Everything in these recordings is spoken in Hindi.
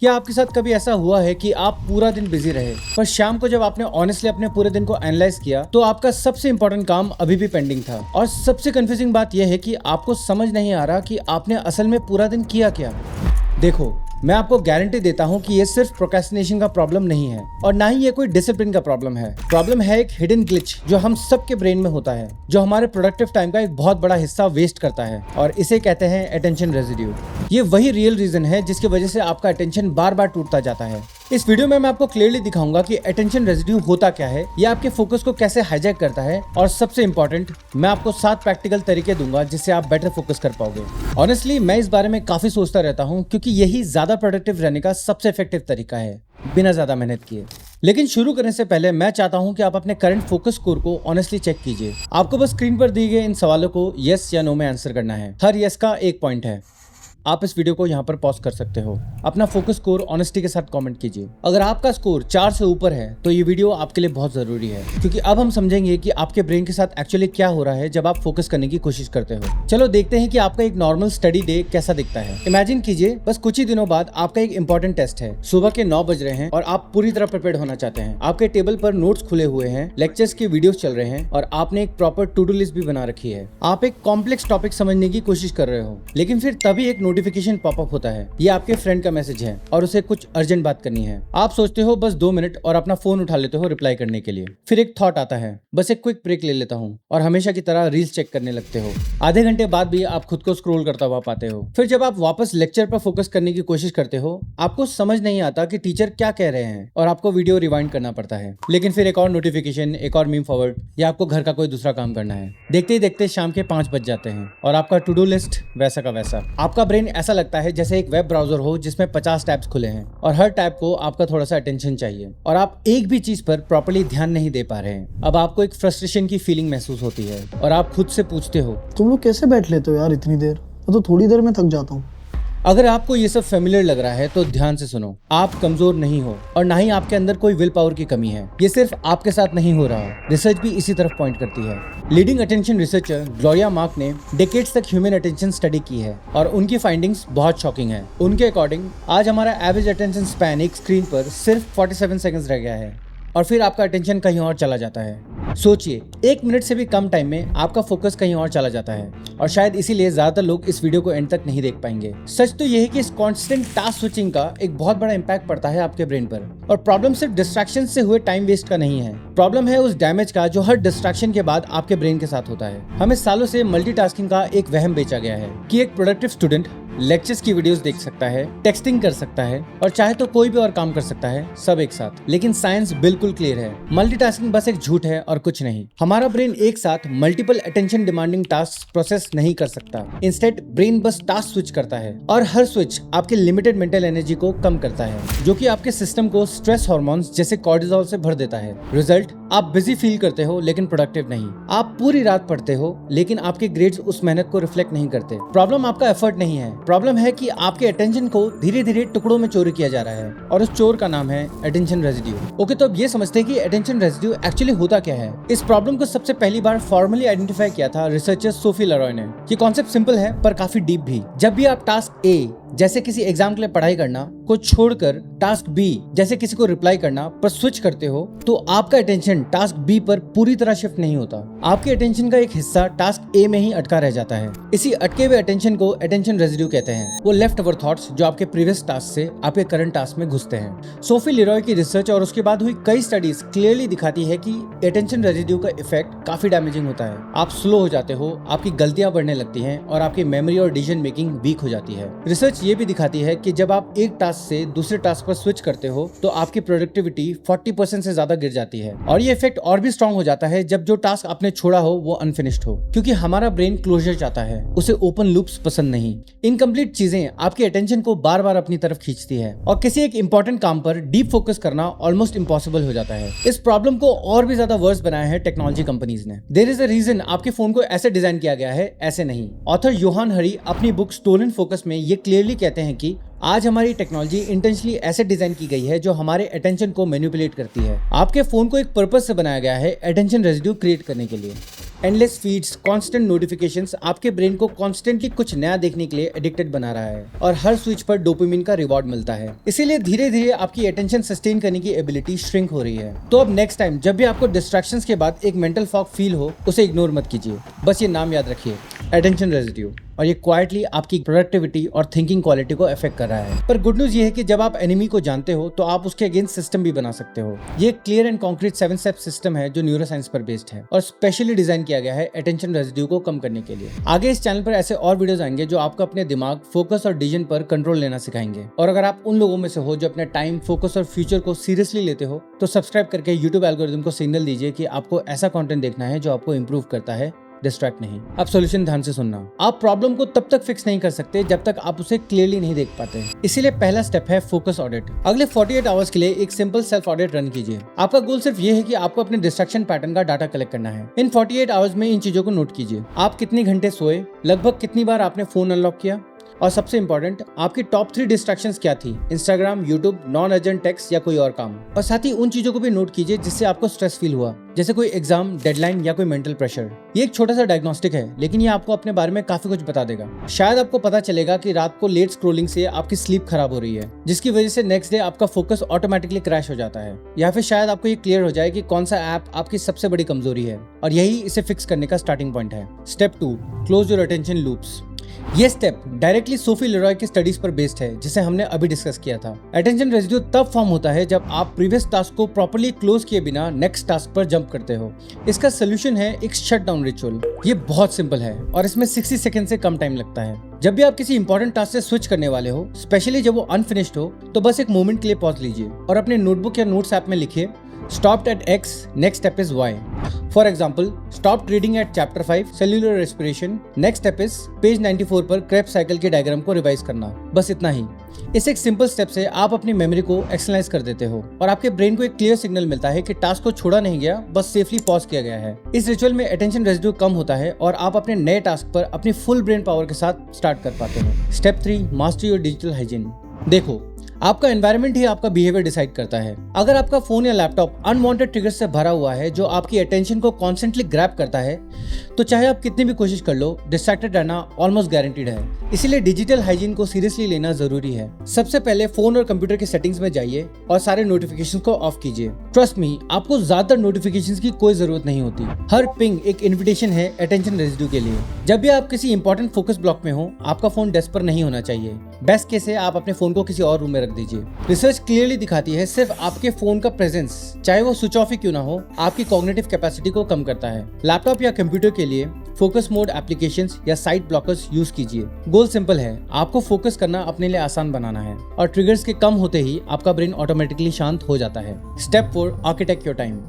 क्या आपके साथ कभी ऐसा हुआ है कि आप पूरा दिन बिजी रहे पर शाम को जब आपने ऑनेस्टली अपने पूरे दिन को एनालाइज किया तो आपका सबसे इंपॉर्टेंट काम अभी भी पेंडिंग था। और सबसे कंफ्यूजिंग बात यह है कि आपको समझ नहीं आ रहा कि आपने असल में पूरा दिन किया क्या। देखो, मैं आपको गारंटी देता हूं कि ये सिर्फ प्रोक्रेस्टिनेशन का प्रॉब्लम नहीं है और ना ही ये कोई डिसिप्लिन का प्रॉब्लम है। प्रॉब्लम है एक हिडन ग्लिच जो हम सबके ब्रेन में होता है, जो हमारे प्रोडक्टिव टाइम का एक बहुत बड़ा हिस्सा वेस्ट करता है और इसे कहते हैं अटेंशन रेजिड्यू। ये वही रियल रीजन है जिसकी वजह से आपका अटेंशन बार बार टूटता जाता है। इस वीडियो में मैं आपको क्लियरली दिखाऊंगा कि अटेंशन रेजिड्यू होता क्या है, ये आपके फोकस को कैसे हाईजैक करता है और सबसे इंपॉर्टेंट, मैं आपको 7 प्रैक्टिकल तरीके दूंगा जिससे आप बेटर फोकस कर पाओगे। ऑनेस्टली मैं इस बारे में काफी सोचता रहता हूँ क्योंकि यही ज्यादा प्रोडक्टिव रहने का सबसे इफेक्टिव तरीका है बिना ज्यादा मेहनत किए। लेकिन शुरू करने से पहले मैं चाहता हूं कि आप अपने करंट फोकस स्कोर को ऑनेस्टली चेक कीजिए। आपको बस स्क्रीन पर दिए गए इन सवालों को यस या नो में आंसर करना है। हर यस का 1 पॉइंट है। आप इस वीडियो को यहाँ पर पॉज कर सकते हो। अपना फोकस स्कोर ऑनेस्टी के साथ कमेंट कीजिए। अगर आपका स्कोर 4 से ऊपर है तो ये वीडियो आपके लिए बहुत जरूरी है क्योंकि अब हम समझेंगे कि आपके ब्रेन के साथ एक्चुअली क्या हो रहा है जब आप फोकस करने की कोशिश करते हो। चलो देखते हैं कि आपका एक नॉर्मल स्टडी डे कैसा दिखता है। इमेजिन कीजिए बस कुछ ही दिनों बाद आपका एक इंपॉर्टेंट टेस्ट है। सुबह के 9 बज रहे हैं और आप पूरी तरह प्रिपेयर होना चाहते हैं। आपके टेबल पर नोट्स खुले हुए हैं, लेक्चर्स की वीडियोस चल रहे हैं और आपने एक प्रॉपर टू डू लिस्ट भी बना रखी है। आप एक कॉम्प्लेक्स टॉपिक समझने की कोशिश कर रहे हो, लेकिन फिर तभी एक नोटिफिकेशन पॉपअप होता है। ये आपके फ्रेंड का मैसेज है और उसे कुछ अर्जेंट बात करनी है। आप सोचते हो बस 2 मिनट और अपना फोन उठा लेते हो रिप्लाई करने के लिए। फिर एक थॉट आता है, बस एक क्विक ब्रेक ले लेता हूँ, और हमेशा की तरह रील्स चेक करने लगते हो। आधे घंटे बाद भी आप खुद को स्क्रॉल करता हुआ पाते हो। फिर जब आप वापस लेक्चर पर फोकस करने की कोशिश करते हो, आपको समझ नहीं आता कि टीचर क्या कह रहे हैं और आपको वीडियो रिवाइंड करना पड़ता है। लेकिन फिर एक और नोटिफिकेशन, एक और मीम फॉरवर्ड या आपको घर का कोई दूसरा काम करना है। देखते ही देखते शाम के 5 बज जाते हैं और आपका टू डू लिस्ट वैसा का वैसा। आपका ब्रेन ऐसा लगता है जैसे एक वेब ब्राउजर हो जिसमें 50 टैब्स खुले हैं और हर टैब को आपका थोड़ा सा अटेंशन चाहिए और आप एक भी चीज पर प्रॉपर्ली ध्यान नहीं दे पा रहे हैं। अब आपको एक फ्रस्ट्रेशन की फीलिंग महसूस होती है और आप खुद से पूछते हो, तुम लोग कैसे बैठ लेते हो यार इतनी देर? मैं तो थोड़ी देर में थक जाता हूँ। अगर आपको ये सब फेमिलियर लग रहा है तो ध्यान से सुनो। आप कमजोर नहीं हो और ना ही आपके अंदर कोई विल पावर की कमी है। ये सिर्फ आपके साथ नहीं हो रहा। रिसर्च भी इसी तरफ पॉइंट करती है। Leading attention researcher Gloria mark ने डेकेड्स तक ह्यूमन अटेंशन स्टडी की है और उनकी फाइंडिंग्स बहुत शॉकिंग है। उनके अकॉर्डिंग आज हमारा एवरेज अटेंशन स्पैन एक स्क्रीन पर सिर्फ 47 सेकंड्स रह गया है और फिर आपका अटेंशन कहीं और चला जाता है। सोचिए, 1 मिनट से भी कम टाइम में आपका फोकस कहीं और चला जाता है और शायद इसीलिए ज्यादातर लोग इस वीडियो को एंड तक नहीं देख पाएंगे। सच तो यह है कि इस कांस्टेंट टास्क स्विचिंग का एक बहुत बड़ा इंपैक्ट पड़ता है आपके ब्रेन पर। और प्रॉब्लम सिर्फ डिस्ट्रैक्शन से हुए टाइम वेस्ट का नहीं है, प्रॉब्लम है उस डैमेज का जो हर डिस्ट्रैक्शन के बाद आपके ब्रेन के साथ होता है। हमें सालों से मल्टीटास्किंग का एक वहम बेचा गया है कि एक प्रोडक्टिव स्टूडेंट लेक्चर्स की वीडियोस देख सकता है, टेक्सटिंग कर सकता है और चाहे तो कोई भी और काम कर सकता है, सब एक साथ। लेकिन साइंस बिल्कुल क्लियर है, मल्टीटास्किंग बस एक झूठ है और कुछ नहीं। हमारा ब्रेन एक साथ multiple attention demanding task process नहीं कर सकता। इंस्टेड ब्रेन बस टास्क स्विच करता है और हर स्विच आपके लिमिटेड मेंटल एनर्जी को कम करता है, जो कि आपके सिस्टम को स्ट्रेस हार्मोन्स जैसे कॉर्टिसोल से भर देता है। रिजल्ट, आप बिजी फील करते हो लेकिन प्रोडक्टिव नहीं। आप पूरी रात पढ़ते हो लेकिन आपके ग्रेड्स उस मेहनत को रिफ्लेक्ट नहीं करते। प्रॉब्लम आपका एफर्ट नहीं है, प्रॉब्लम है कि आपके अटेंशन को धीरे धीरे टुकड़ों में चोरी किया जा रहा है और उस चोर का नाम है अटेंशन रेजिड्यू। ओके, तो अब ये समझते हैं कि अटेंशन रेजिड्यू एक्चुअली होता क्या है। इस प्रॉब्लम को सबसे पहली बार फॉर्मली आइडेंटिफाई किया था रिसर्चर सोफी लरॉय ने। ये कॉन्सेप्ट सिंपल है पर काफी डीप भी। जब भी आप टास्क ए जैसे किसी एग्जाम के लिए पढ़ाई करना को छोड़कर टास्क बी जैसे किसी को रिप्लाई करना पर स्विच करते हो तो आपका अटेंशन टास्क बी पर पूरी तरह शिफ्ट नहीं होता। आपके अटेंशन का एक हिस्सा टास्क ए में ही अटका रह जाता है। इसी अटके हुए अटेंशन को अटेंशन रेजिड्यू कहते हैं। वो लेफ्ट ओवर थॉट्स जो आपके प्रीवियस टास्क से आपके करंट टास्क में घुसते हैं। सोफी लेरॉय की रिसर्च और उसके बाद हुई कई स्टडीज क्लियरली दिखाती है कि अटेंशन रेजिड्यू का इफेक्ट काफी डैमेजिंग होता है। आप स्लो हो जाते हो, आपकी गलतियां बढ़ने लगती हैं और आपकी मेमोरी और डिसीजन मेकिंग वीक हो जाती है। रिसर्च ये भी दिखाती है कि जब आप एक टास्क से दूसरे टास्क पर स्विच करते हो तो आपकी प्रोडक्टिविटी 40% से ज्यादा गिर जाती है। और ये इफेक्ट और भी स्ट्रांग हो जाता है जब जो टास्क आपने छोड़ा हो वो अनफिनिश्ड हो, क्योंकि हमारा ब्रेन क्लोजर चाहता है, उसे ओपन लूप्स पसंद नहीं। इनकम्प्लीट चीजें आपकी अटेंशन को बार बार अपनी तरफ खींचती है और किसी एक इंपॉर्टेंट काम पर डीप फोकस करना ऑलमोस्ट इम्पॉसिबल हो जाता है। इस प्रॉब्लम को और भी ज्यादा वर्स बनाया है टेक्नोलॉजी कंपनीज ने। देयर इज अ रीजन आपके फोन को ऐसे डिजाइन किया गया है, ऐसे नहीं। ऑथर योहान हरी अपनी बुक स्टोलन फोकस में ये क्लियरली कहते हैं कि आज हमारी टेक्नोलॉजी इंटेंशनली ऐसे डिजाइन की गई है जो हमारे अटेंशन को मैनिपुलेट करती है। आपके फोन को एक पर्पस से बनाया गया है अटेंशन रेजिड्यू क्रिएट करने के लिए। एंडलेस फीड्स, कांस्टेंट नोटिफिकेशंस आपके ब्रेन को कॉन्स्टेंटली कुछ नया देखने के लिए एडिक्टेड बना रहा है और हर स्विच पर डोपामिन का रिवॉर्ड मिलता है। इसीलिए धीरे धीरे आपकी अटेंशन सस्टेन करने की एबिलिटी श्रिंक हो रही है। तो अब नेक्स्ट टाइम जब भी आपको डिस्ट्रैक्शंस के बाद एक मेंटल फॉग फील हो, उसे इग्नोर मत कीजिए। बस ये नाम याद रखिए, अटेंशन रेजिड्यू, और ये क्वाइटली आपकी प्रोडक्टिविटी और थिंकिंग क्वालिटी को अफेक्ट कर रहा है। पर गुड न्यूज ये है कि जब आप एनिमी को जानते हो तो आप उसके अगेंस्ट सिस्टम भी बना सकते हो। ये clear and concrete 7 step system है जो न्यूरोसाइंस पर बेस्ड है और स्पेशली डिजाइन किया गया है अटेंशन रेजिड्यू को कम करने के लिए। आगे इस चैनल पर ऐसे और वीडियोस आएंगे जो आपको अपने दिमाग, फोकस और डिसीजन पर कंट्रोल लेना सिखाएंगे। और अगर आप उन लोगों में से हो जो अपने टाइम, फोकस और फ्यूचर को सीरियसली लेते हो तो सब्सक्राइब करके यूट्यूब एल्गोरिथम को सिग्नल दीजिए कि आपको ऐसा कंटेंट देखना है जो आपको इंप्रूव करता है, डिस्ट्रैक्ट नहीं। अब सॉल्यूशन ध्यान से सुनना। आप प्रॉब्लम को तब तक फिक्स नहीं कर सकते जब तक आप उसे क्लियरली नहीं देख पाते। इसीलिए पहला स्टेप है फोकस ऑडिट। अगले 48 आवर्स के लिए एक सिंपल सेल्फ ऑडिट रन कीजिए। आपका गोल सिर्फ ये है कि आपको अपने डिस्ट्रैक्शन पैटर्न का डाटा कलेक्ट करना है। इन 48 आवर्स में इन चीजों को नोट कीजिए। आप कितने घंटे सोए, लगभग कितनी बार आपने फोन अनलॉक किया, और सबसे इंपॉर्टेंट आपकी टॉप 3 डिस्ट्रैक्शंस क्या थी, Instagram, YouTube, non urgent text या कोई और काम। और साथ ही उन चीजों को भी नोट कीजिए जिससे आपको स्ट्रेस फील हुआ, जैसे कोई एग्जाम, डेडलाइन या कोई मेंटल प्रेशर। ये एक छोटा सा डायग्नोस्टिक है, लेकिन ये आपको अपने बारे में काफी कुछ बता देगा। शायद आपको पता चलेगा कि रात को लेट स्क्रोलिंग से आपकी स्लीप खराब हो रही है, जिसकी वजह से नेक्स्ट डे आपका फोकस ऑटोमेटिकली क्रैश हो जाता है। या फिर शायद आपको ये क्लियर हो जाए कि कौन सा ऐप आपकी सबसे बड़ी कमजोरी है, और यही इसे फिक्स करने का स्टार्टिंग पॉइंट है। Step 2, close your attention loops. ये स्टेप डायरेक्टली सोफी लेरॉय की स्टडीज पर बेस्ड है, जिसे हमने अभी डिस्कस किया था। अटेंशन रेजिड्यू तब फॉर्म होता है जब आप प्रीवियस टास्क को प्रॉपर्ली क्लोज किए बिना नेक्स्ट टास्क पर जंप करते हो। इसका सोल्यूशन है एक शट डाउन रिचुअल। ये बहुत सिंपल है और इसमें 60 सेकंड से कम टाइम लगता है। जब भी आप किसी इंपॉर्टेंट टास्क से स्विच करने वाले हो, स्पेशली जब वो अनफिनिश्ड हो, तो बस एक मोमेंट के लिए पॉज लीजिए और अपने नोटबुक या नोट्स ऐप में लिखिए, stopped at X, next step is Y. For example, stopped reading at chapter 5, cellular respiration. Next step is page 94 पर क्रेब्स साइकिल के डायग्राम को रिवाइज करना। बस इतना ही। इस एक सिंपल स्टेप से आप अपनी मेमोरी को एक्सटर्नलाइज कर देते हो और आपके ब्रेन को एक क्लियर सिग्नल मिलता है कि टास्क को छोड़ा नहीं गया, बस सेफली पॉज किया गया है। इस रिचुअल में अटेंशन रेजिड्यू कम होता है और आप अपने नए टास्क पर अपनी फुल ब्रेन पावर के साथ स्टार्ट कर पाते हो। Step 3, master your digital hygiene. देखो, आपका एनवायरनमेंट ही आपका बिहेवियर डिसाइड करता है। अगर आपका फोन या लैपटॉप अनवांटेड ट्रिगर्स से भरा हुआ है जो आपकी अटेंशन को कॉन्स्टेंटली ग्रैब करता है, तो चाहे आप कितनी भी कोशिश कर लो, डिस्ट्रैक्टेड रहना ऑलमोस्ट गारंटीड है। इसीलिए डिजिटल हाइजीन को सीरियसली लेना जरूरी है। सबसे पहले फोन और कंप्यूटर की सेटिंग्स में जाइए और सारे नोटिफिकेशंस को ऑफ कीजिए। ट्रस्ट मी, आपको ज्यादातर नोटिफिकेशंस की कोई जरूरत नहीं होती। हर पिंग एक इन्विटेशन है अटेंशन रेजिड्यू के लिए। जब भी आप किसी इंपॉर्टेंट फोकस ब्लॉक में हो, आपका फोन डेस्क पर नहीं होना चाहिए। बेस्ट केस है आप अपने फोन को किसी और रूम में रख दीजिए। रिसर्च क्लियरली दिखाती है सिर्फ आपके फोन का प्रेजेंस, चाहे वो स्विच ऑफ ही क्यों ना हो, आपकी कॉग्निटिव कैपेसिटी को कम करता है। लैपटॉप या कंप्यूटर के लिए फोकस मोड एप्लीकेशंस या साइट ब्लॉकर्स यूज कीजिए। गोल सिंपल है, आपको फोकस करना अपने लिए आसान बनाना है और ट्रिगर्स के कम होते ही आपका ब्रेन ऑटोमेटिकली शांत हो जाता है। Step 4, architect your time.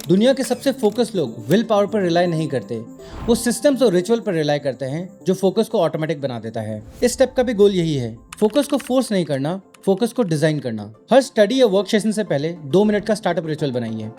दुनिया के सबसे फोकस लोग विल पावर पर रिलाई नहीं करते, वो सिस्टम्स और रिचुअल पर रिलाई करते हैं जो फोकस को ऑटोमेटिक बना देता है। इस स्टेप का भी गोल यही है, फोकस को फोर्स नहीं करना, फोकस को डिजाइन करना। हर स्टडी या वर्क सेशन से पहले 2 मिनट का स्टार्टअप रिचुअल बनाइए।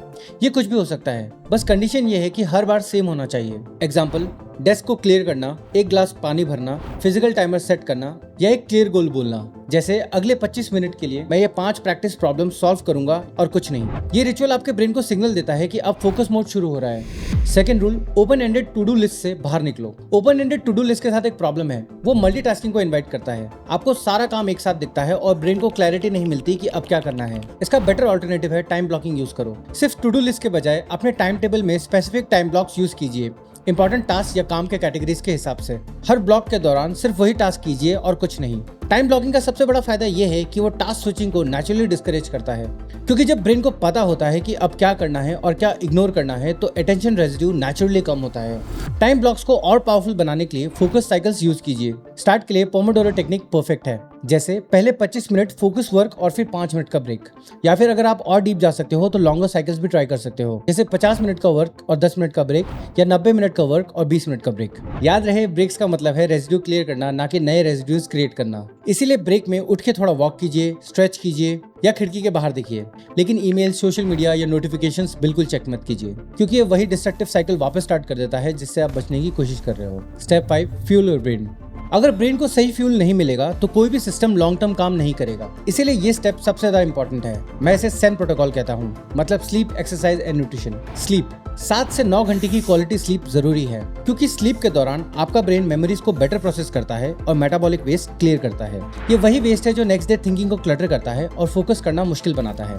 ये कुछ भी हो सकता है, बस कंडीशन ये है कि हर बार सेम होना चाहिए। एग्जाम्पल, डेस्क को क्लियर करना, एक ग्लास पानी भरना, फिजिकल टाइमर सेट करना या एक क्लियर गोल बोलना, जैसे अगले 25 मिनट के लिए मैं ये 5 प्रैक्टिस प्रॉब्लम सॉल्व करूंगा और कुछ नहीं। ये रिचुअल आपके ब्रेन को सिग्नल देता है कि अब फोकस मोड शुरू हो रहा है। Second rule, open ended to do list से बाहर निकलो। Open ended to do list के साथ एक प्रॉब्लम है, वो मल्टीटास्किंग को इनवाइट करता है। आपको सारा काम एक साथ दिखता है और ब्रेन को क्लैरिटी नहीं मिलती कि अब क्या करना है। इसका बेटर ऑल्टरनेटिव है टाइम ब्लॉकिंग यूज करो। सिर्फ टू डू लिस्ट के बजाय अपने टाइम टेबल में स्पेसिफिक टाइम ब्लॉक्स यूज कीजिए, इंपॉर्टेंट टास्क या काम के कैटेगरीज के हिसाब से। हर ब्लॉक के दौरान सिर्फ वही टास्क कीजिए और कुछ नहीं। टाइम ब्लॉकिंग का सबसे बड़ा फायदा यह है कि वो टास्क स्विचिंग को नेचुरली डिस्करेज करता है, क्योंकि जब ब्रेन को पता होता है कि अब क्या करना है और क्या इग्नोर करना है, तो अटेंशन रेजिड्यू नेचुरली कम होता है। टाइम ब्लॉक्स को और पावरफुल बनाने के लिए फोकस साइकिल्स यूज कीजिए। स्टार्ट के लिए पोमोडोरो टेक्निक परफेक्ट है, जैसे पहले 25 मिनट फोकस वर्क और फिर 5 मिनट का ब्रेक। या फिर अगर आप और डीप जा सकते हो तो लॉन्गर साइकिल्स भी ट्राई कर सकते हो, जैसे 50 मिनट का वर्क और 10 मिनट का ब्रेक, या 90 मिनट का वर्क और 20 मिनट का ब्रेक। याद रहे, ब्रेक्स का मतलब है रेजिड्यू क्लियर करना, ना कि नए रेजिड्यूज क्रिएट करना। इसीलिए ब्रेक में उठ के थोड़ा वॉक कीजिए, स्ट्रेच कीजिए या खिड़की के बाहर देखिए। लेकिन ईमेल, सोशल मीडिया या नोटिफिकेशंस बिल्कुल चेक मत कीजिए, क्योंकि ये वही डिस्ट्रक्टिव साइकिल वापस स्टार्ट कर देता है जिससे आप बचने की कोशिश कर रहे हो। Step 5, fuel your brain. अगर ब्रेन को सही फ्यूल नहीं मिलेगा तो कोई भी सिस्टम लॉन्ग टर्म काम नहीं करेगा। इसीलिए ये स्टेप सबसे ज्यादा इंपॉर्टेंट है। मैं इसे सेन प्रोटोकॉल कहता हूँ, मतलब sleep, exercise and nutrition. Sleep, 7 से 9 घंटे की क्वालिटी स्लीप जरूरी है, क्योंकि स्लीप के दौरान आपका ब्रेन मेमोरीज को बेटर प्रोसेस करता है और मेटाबॉलिक वेस्ट क्लियर करता है। ये वही वेस्ट है जो नेक्स्ट डे थिंकिंग को क्लटर करता है और फोकस करना मुश्किल बनाता है।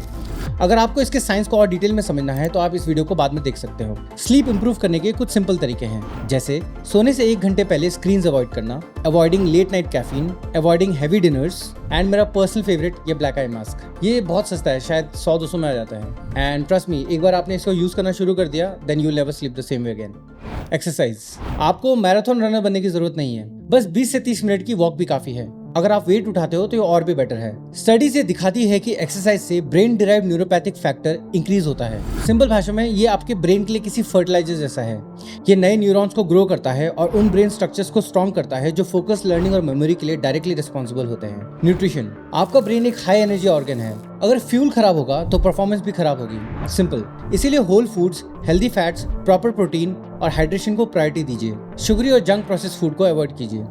अगर आपको इसके साइंस को और डिटेल में समझना है तो आप इस वीडियो को बाद में देख सकते हो। स्लीप इंप्रूव करने के कुछ सिंपल तरीके हैं, जैसे सोने से 1 घंटे पहले स्क्रीन अवॉइड करना, avoiding late night caffeine, avoiding heavy dinners, and मेरा पर्सनल फेवरेट ये ब्लैक आई मास्क। ये बहुत सस्ता है, शायद 100-200 में आ जाता है। एंड ट्रस्ट मी, एक बार आपने इसको यूज करना शुरू कर दिया, then you will never sleep the same way again. Exercise, आपको मैराथन रनर बनने की जरूरत नहीं है, बस 20 से 30 मिनट की वॉक भी काफी है। अगर आप वेट उठाते हो तो ये और भी बेटर है। स्टडीज ये दिखाती है कि एक्सरसाइज से brain derived neuropathic factor increase होता है। सिंपल भाषा में ये आपके ब्रेन के लिए किसी फर्टिलाइजर जैसा है। ये नए न्यूरॉन्स को ग्रो करता है और उन ब्रेन स्ट्रक्चर्स को स्ट्रॉन्ग करता है जो फोकस, लर्निंग और मेमोरी के लिए डायरेक्टली रिस्पॉन्सिबल होते हैं। न्यूट्रिशन, आपका ब्रेन एक हाई एनर्जी ऑर्गन है। अगर फ्यूल खराब होगा तो परफॉर्मेंस भी खराब होगी। सिंपल, इसीलिए whole foods, healthy fats, proper protein और हाइड्रेशन को प्रायोरिटी दीजिए। शुगरी और जंक प्रोसेस फूड को अवॉइड कीजिए।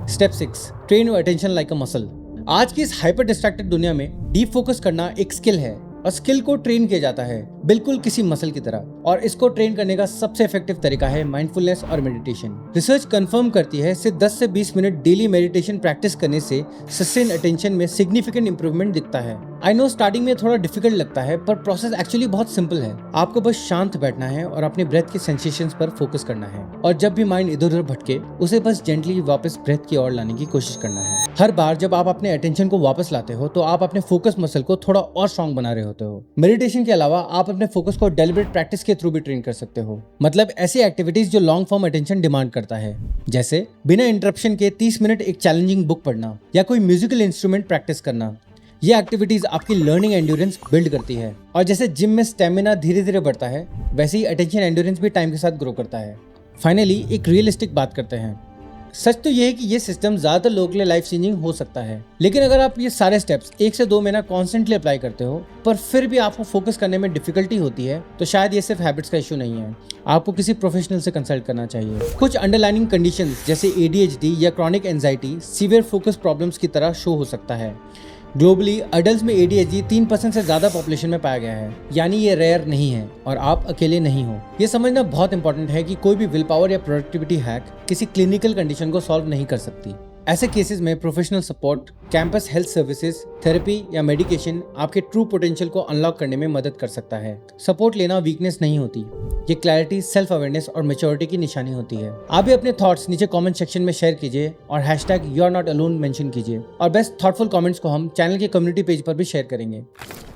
Step 6, train your attention like a muscle. आज की इस हाइपर डिस्ट्रैक्टेड दुनिया में डीप फोकस करना एक स्किल है और स्किल को ट्रेन किया जाता है बिल्कुल किसी मसल की तरह, और इसको ट्रेन करने का सबसे इफेक्टिव तरीका है माइंडफुलनेस और मेडिटेशन। रिसर्च कंफर्म करती है सिर्फ 10 से 20 मिनट डेली मेडिटेशन प्रैक्टिस करने से सस्टेन अटेंशन में सिग्निफिकेंट इंप्रूवमेंट दिखता है। आई नो स्टार्टिंग में थोड़ा डिफिकल्ट लगता है, पर प्रोसेस एक्चुअली बहुत सिंपल है। आपको बस शांत बैठना है और अपने ब्रेथ के सेंसेशंस पर फोकस करना है, और जब भी माइंड इधर उधर भटके उसे बस जेंटली वापस ब्रेथ की ओर लाने की कोशिश करना है। हर बार जब आप अपने अटेंशन को वापस लाते हो तो आप अपने फोकस मसल को थोड़ा और स्ट्रॉन्ग बना रहे होते हो। मेडिटेशन के अलावा आप अपने फोकस को डेलिब्रेट प्रैक्टिस के थ्रू भी ट्रेन कर सकते हो, मतलब ऐसी एक्टिविटीज जो लॉन्ग फॉर्म अटेंशन डिमांड करता है, जैसे बिना इंटरप्शन के 30 मिनट एक चैलेंजिंग बुक पढ़ना या कोई म्यूजिकल इंस्ट्रूमेंट प्रैक्टिस करना। ये एक्टिविटीज आपकी लर्निंग एंड्योरेंस बिल्ड करती है, और जैसे जिम में स्टेमिना धीरे धीरे बढ़ता है, वैसे ही अटेंशन एंड्योरेंस भी टाइम के साथ ग्रो करता है। फाइनली एक रियलिस्टिक बात करते हैं। सच तो ये है कि ये सिस्टम ज्यादातर लोगों के लिए लाइफ चेंजिंग हो सकता है, लेकिन अगर आप ये सारे स्टेप्स 1 से 2 महीना कॉन्स्टेंटली अप्लाई करते हो पर फिर भी आपको फोकस करने में डिफिकल्टी होती है, तो शायद ये सिर्फ हैबिट्स का इशू नहीं है, आपको किसी प्रोफेशनल से कंसल्ट करना चाहिए। कुछ अंडरलाइनिंग कंडीशंस जैसे ADHD या chronic anxiety severe focus problems की तरह शो हो सकता है। ग्लोबली अडल्ट में ADHD 3% से ज्यादा पॉपुलेशन में पाया गया है, यानी ये रेयर नहीं है और आप अकेले नहीं हो। ये समझना बहुत इंपॉर्टेंट है कि कोई भी विल पावर या प्रोडक्टिविटी हैक किसी क्लिनिकल कंडीशन को सॉल्व नहीं कर सकती। ऐसे केसेस में professional support, campus health services, therapy या मेडिकेशन आपके ट्रू पोटेंशियल को अनलॉक करने में मदद कर सकता है। सपोर्ट लेना वीकनेस नहीं होती, ये क्लैरिटी, सेल्फ अवेयरनेस और मैच्योरिटी की निशानी होती है। आप भी अपने थॉट्स नीचे कमेंट सेक्शन में शेयर कीजिए और #YouAreNotAlone मेंशन कीजिए, और बेस्ट थॉटफुल कमेंट्स को हम चैनल के कम्युनिटी पेज पर भी शेयर करेंगे।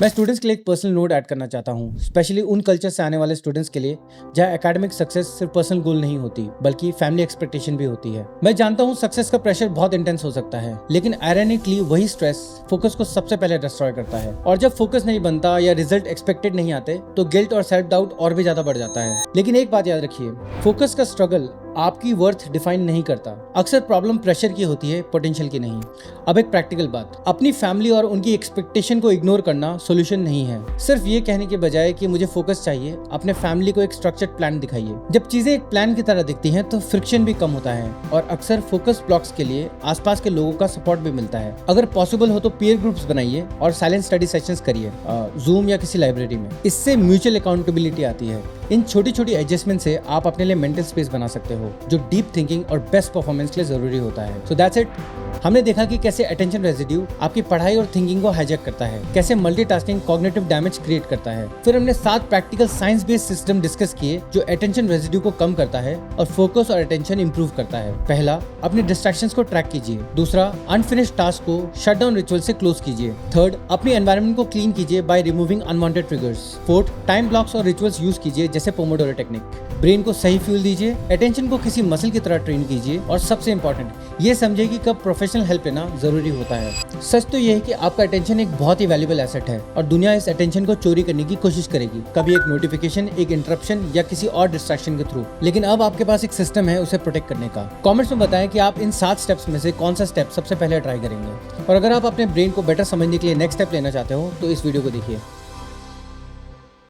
मैं स्टूडेंट्स के लिए एक पर्सनल नोट ऐड करना चाहता हूँ, स्पेशली उन कल्चर से आने वाले स्टूडेंट्स के लिए जहाँ एकेडमिक सक्सेस सिर्फ पर्सनल गोल नहीं होती बल्कि फैमिली एक्सपेक्टेशन भी होती है। मैं जानता हूँ सक्सेस का प्रेशर बहुत इंटेंस हो सकता है, लेकिन आयरनिकली वही स्ट्रेस फोकस को सबसे पहले डिस्ट्रॉय करता है, और जब फोकस नहीं बनता या रिजल्ट एक्सपेक्टेड नहीं आते तो गिल्ट और सेल्फ डाउट और भी ज्यादा बढ़ जाता है। लेकिन एक बात याद रखिए, फोकस का स्ट्रगल आपकी वर्थ डिफाइन नहीं करता। अक्सर प्रॉब्लम प्रेशर की होती है, पोटेंशियल की नहीं। अब एक प्रैक्टिकल बात, अपनी फैमिली और उनकी एक्सपेक्टेशन को इग्नोर करना सॉल्यूशन नहीं है। सिर्फ ये कहने के बजाय कि मुझे फोकस चाहिए, अपने फैमिली को एक स्ट्रक्चर्ड प्लान दिखाइए। जब चीजें एक प्लान की तरह दिखती हैं तो फ्रिक्शन भी कम होता है, और अक्सर फोकस ब्लॉक्स के लिए आसपास के लोगों का सपोर्ट भी मिलता है। अगर पॉसिबल हो तो पीयर ग्रुप्स बनाइए और साइलेंट स्टडी सेशंस करिए, जूम या किसी लाइब्रेरी में। इससे म्यूचुअल अकाउंटेबिलिटी आती है। इन छोटी छोटी एडजस्टमेंट से आप अपने लिए मेंटल स्पेस बना सकते हो, जो डीप थिंकिंग और बेस्ट परफॉर्मेंस के लिए जरूरी होता है। So that's it. हमने देखा कि कैसे अटेंशन रेजिड्यू आपकी पढ़ाई और थिंकिंग को हाईजैक करता है, कैसे मल्टीटास्किंग कॉग्निटिव डैमेज क्रिएट करता है। फिर हमने 7 practical science based system discuss किए जो अटेंशन रेजिड्यू को कम करता है और फोकस और अटेंशन इंप्रूव करता है। पहला, अपने डिस्ट्रैक्शंस को ट्रैक कीजिए। दूसरा, अनफिनिश्ड टास्क को शट डाउन रिचुअल से क्लोज कीजिए। थर्ड, अपनी एनवायरनमेंट को क्लीन कीजिए by removing unwanted triggers. Fourth, time blocks और रिचुअल्स यूज कीजिए जैसे पोमोडोरो टेक्निक। ब्रेन को सही फ्यूल दीजिए, अटेंशन को किसी मसल की तरह ट्रेन कीजिए, और सबसे इंपॉर्टेंट ये समझिए कि कब प्रोफेशनल हेल्प लेना जरूरी होता है। सच तो ये है कि आपका अटेंशन एक बहुत ही वैल्यूएबल एसेट है, और दुनिया इस अटेंशन को चोरी करने की कोशिश करेगी, कभी एक नोटिफिकेशन, एक इंटरप्शन या किसी और डिस्ट्रैक्शन के थ्रू। लेकिन अब आपके पास एक सिस्टम है उसे प्रोटेक्ट करने का। कमेंट्स में बताएं कि आप इन 7 स्टेप्स में से कौन सा स्टेप सबसे पहले ट्राई करेंगे, और अगर आप अपने ब्रेन को बेटर समझने के लिए नेक्स्ट स्टेप लेना चाहते हो तो इस वीडियो को देखिए।